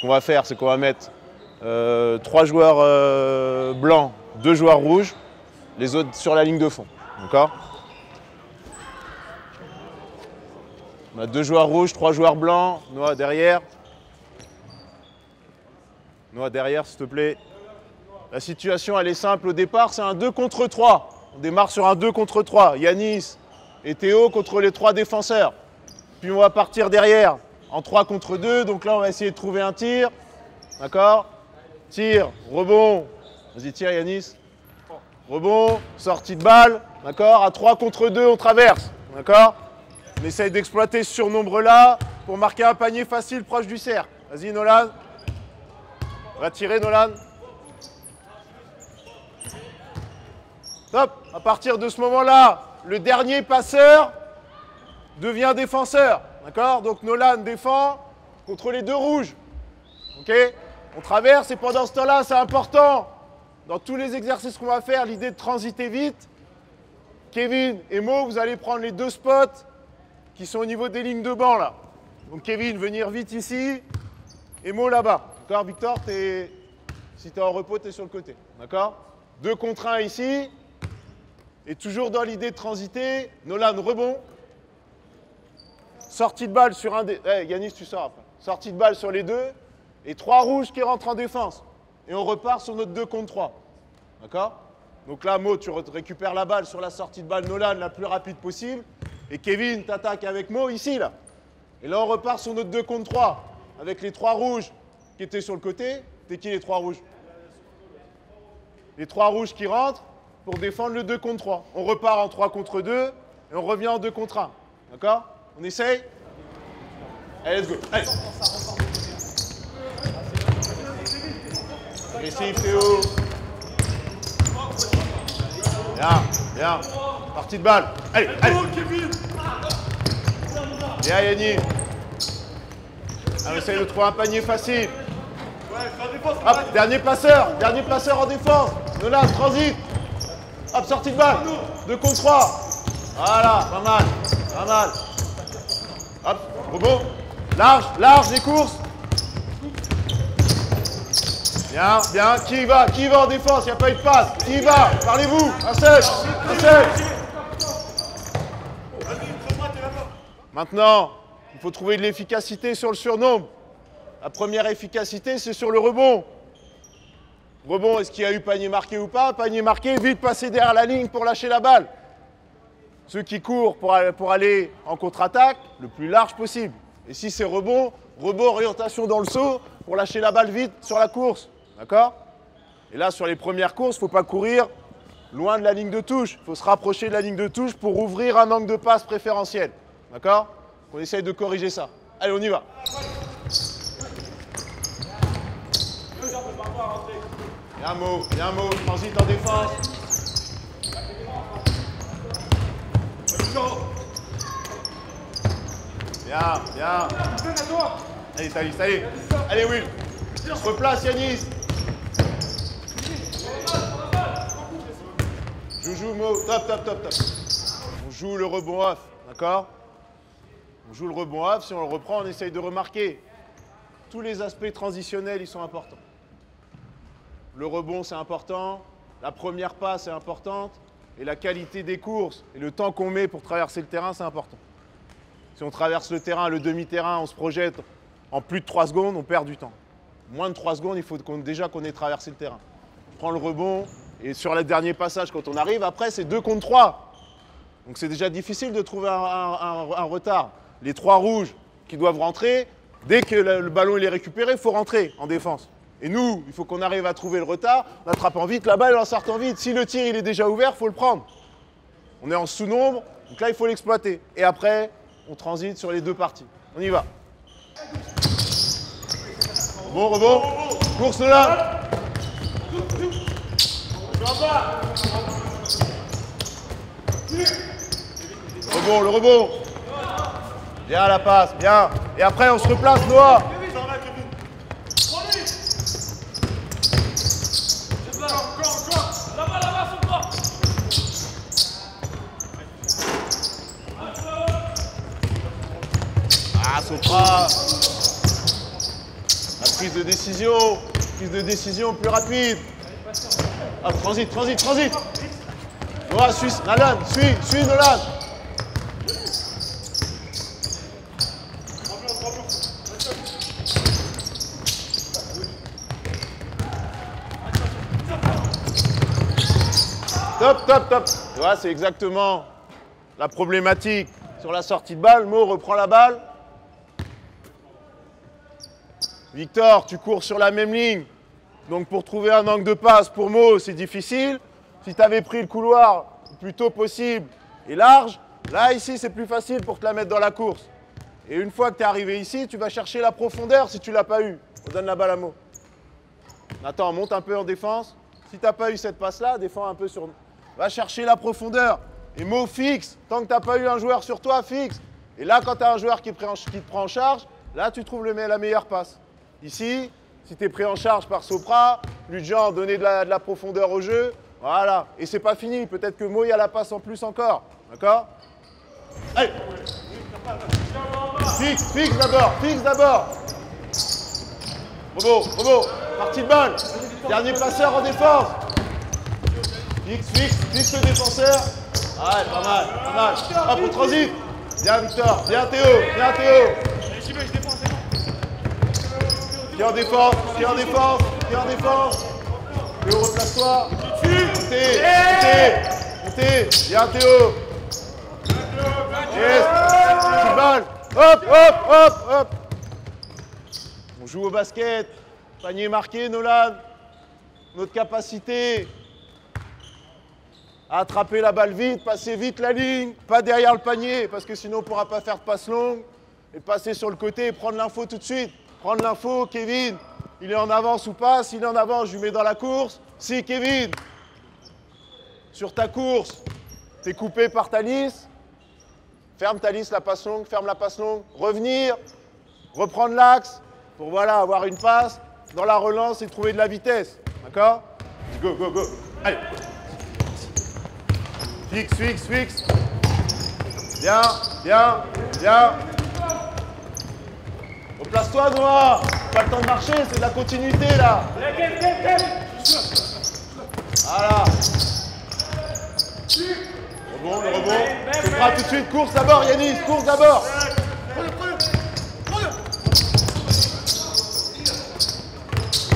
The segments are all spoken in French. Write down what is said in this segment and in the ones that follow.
qu'on va faire, c'est qu'on va mettre 3 joueurs blancs, 2 joueurs rouges, les autres sur la ligne de fond. D'accord? On a 2 joueurs rouges, 3 joueurs blancs. Noah derrière. Noah derrière, s'il te plaît. La situation, elle est simple. Au départ, c'est un 2 contre 3. On démarre sur un 2 contre 3. Yanis et Théo contre les 3 défenseurs. Puis on va partir derrière en 3 contre 2. Donc là, on va essayer de trouver un tir. D'accord? Tir, rebond. Vas-y, tire Yanis. Rebond, sortie de balle. D'accord? À 3 contre 2, on traverse. D'accord? On essaye d'exploiter ce surnombre-là pour marquer un panier facile proche du cercle. Vas-y, Nolan. Va tirer, Nolan. Top. À partir de ce moment-là, le dernier passeur devient défenseur. D'accord? Donc Nolan défend contre les 2 rouges. Ok? On traverse et pendant ce temps-là, c'est important. Dans tous les exercices qu'on va faire, l'idée de transiter vite. Kevin et Mo, vous allez prendre les 2 spots qui sont au niveau des lignes de banc là. Donc Kevin, venir vite ici et Mo là-bas. D'accord, Victor, si tu es en repos, tu es sur le côté. D'accord? 2 contre 1 ici. Et toujours dans l'idée de transiter, Nolan rebond. Sortie de balle sur un des... Hey, Yanis, tu sors après. Sortie de balle sur les 2. Et 3 rouges qui rentrent en défense. Et on repart sur notre 2 contre 3. D'accord? Donc là, Mo, tu récupères la balle sur la sortie de balle Nolan la plus rapide possible. Et Kevin, t'attaques avec Mo ici, là. Et là, on repart sur notre 2 contre 3. Avec les 3 rouges qui étaient sur le côté. T'es qui les 3 rouges? Les 3 rouges qui rentrent pour défendre le 2 contre 3. On repart en 3 contre 2 et on revient en 2 contre 1. D'accord? On essaye? Allez, let's go. Allez. Agressif, Théo. Bien, bien. Partie de balle. Allez, allez. Bien, Yanni. On essaye de trouver un panier facile. Hop, dernier passeur en défense. Nolan, transit. Hop, sortie de balle. 2 contre 3. Voilà, pas mal, pas mal. Hop, rebond. Large, large, les courses. Bien, bien. Qui va en défense? Il n'y a pas eu de passe. Qui va? Parlez-vous. Un seul. Un seul. Maintenant, il faut trouver de l'efficacité sur le surnombre. La première efficacité, c'est sur le rebond. Rebond, est-ce qu'il y a eu panier marqué ou pas? Panier marqué, vite passer derrière la ligne pour lâcher la balle. Ceux qui courent pour aller en contre-attaque, le plus large possible. Et si c'est rebond, orientation dans le saut pour lâcher la balle vite sur la course. D'accord? Et là, sur les premières courses, il ne faut pas courir loin de la ligne de touche. Il faut se rapprocher de la ligne de touche pour ouvrir un angle de passe préférentiel. D'accord? On essaye de corriger ça. Allez, on y va. Bien Mo, transite en défense. Bien, bien. Allez, Thalys, allez. Allez, Will. On se replace, Yanis. Joue, Mo. Top. On joue le rebond off, d'accord? On joue le rebond off. Si on le reprend, on essaye de remarquer. Tous les aspects transitionnels, ils sont importants. Le rebond, c'est important. La première passe est importante. Et la qualité des courses et le temps qu'on met pour traverser le terrain, c'est important. Si on traverse le terrain, le demi-terrain, on se projette en plus de 3 secondes, on perd du temps. Moins de 3 secondes, il faut déjà qu'on ait traversé le terrain. On prend le rebond et sur le dernier passage, quand on arrive, après, c'est 2 contre 3. Donc c'est déjà difficile de trouver un retard. Les 3 rouges qui doivent rentrer, dès que le ballon il est récupéré, il faut rentrer en défense. Et nous, il faut qu'on arrive à trouver le retard, en attrapant vite la balle et en sortant vite. Si le tir il est déjà ouvert, il faut le prendre. On est en sous-nombre, donc là, il faut l'exploiter. Et après, on transite sur les 2 parties. On y va. Rebond. Course là. Le rebond. Bien la passe, bien. Et après, on se replace, Noah. Ah, Sopra. prise de décision plus rapide. Hop, transit. Noah, suis Nolan, suis Nolan. Top. Tu vois, c'est exactement la problématique sur la sortie de balle. Mo reprend la balle. Victor, tu cours sur la même ligne. Donc pour trouver un angle de passe pour Mo, c'est difficile. Si tu avais pris le couloir le plus tôt possible et large, là, ici, c'est plus facile pour te la mettre dans la course. Et une fois que tu es arrivé ici, tu vas chercher la profondeur si tu ne l'as pas eu. On donne la balle à Mo. Attends, monte un peu en défense. Si tu n'as pas eu cette passe-là, défends un peu sur... Va chercher la profondeur. Et Mo fixe. Tant que tu n'as pas eu un joueur sur toi, fixe. Et là, quand tu as un joueur qui te prend en charge, là, tu trouves la meilleure passe. Ici, si tu es pris en charge par Sopra, Ludjan donner de la profondeur au jeu. Voilà. Et c'est pas fini. Peut-être que Mo y a la passe en plus encore. D'accord? Allez. Fixe d'abord. Robo. Partie de balle. Dernier passeur en défense. Fixe le défenseur. Ouais, pas mal. Hop, on transite. Bien Victor, bien Théo. Qui en défense. Théo, replace-toi. Montez. Bien Théo. Yes. Petite balle. Hop. On joue au basket. Panier marqué, Nolan. Notre capacité à attraper la balle vite, passer vite la ligne, pas derrière le panier, parce que sinon on ne pourra pas faire de passe longue, et passer sur le côté et prendre l'info tout de suite. Prendre l'info, Kevin, il est en avance ou pas? S'il est en avance, je lui mets dans la course. Si, Kevin, sur ta course, tu es coupé par Thalys, ferme Thalys, la passe longue, revenir, reprendre l'axe, pour voilà, avoir une passe dans la relance et trouver de la vitesse. D'accord? Go. Allez. Fixe. Bien. Replace-toi, Noah. Pas le temps de marcher, c'est de la continuité, là. Voilà. Le rebond. Tu feras tout de suite. Course d'abord, Yanis. Course d'abord.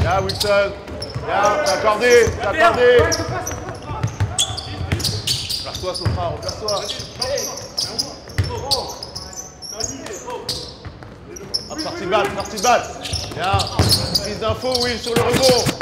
Bien, Wilson. Bien, t'as accordé. Replace-toi, Sopra, replace-toi. Hop, sortie de balle. Bien. Prise d'info, Will, sur le rebond.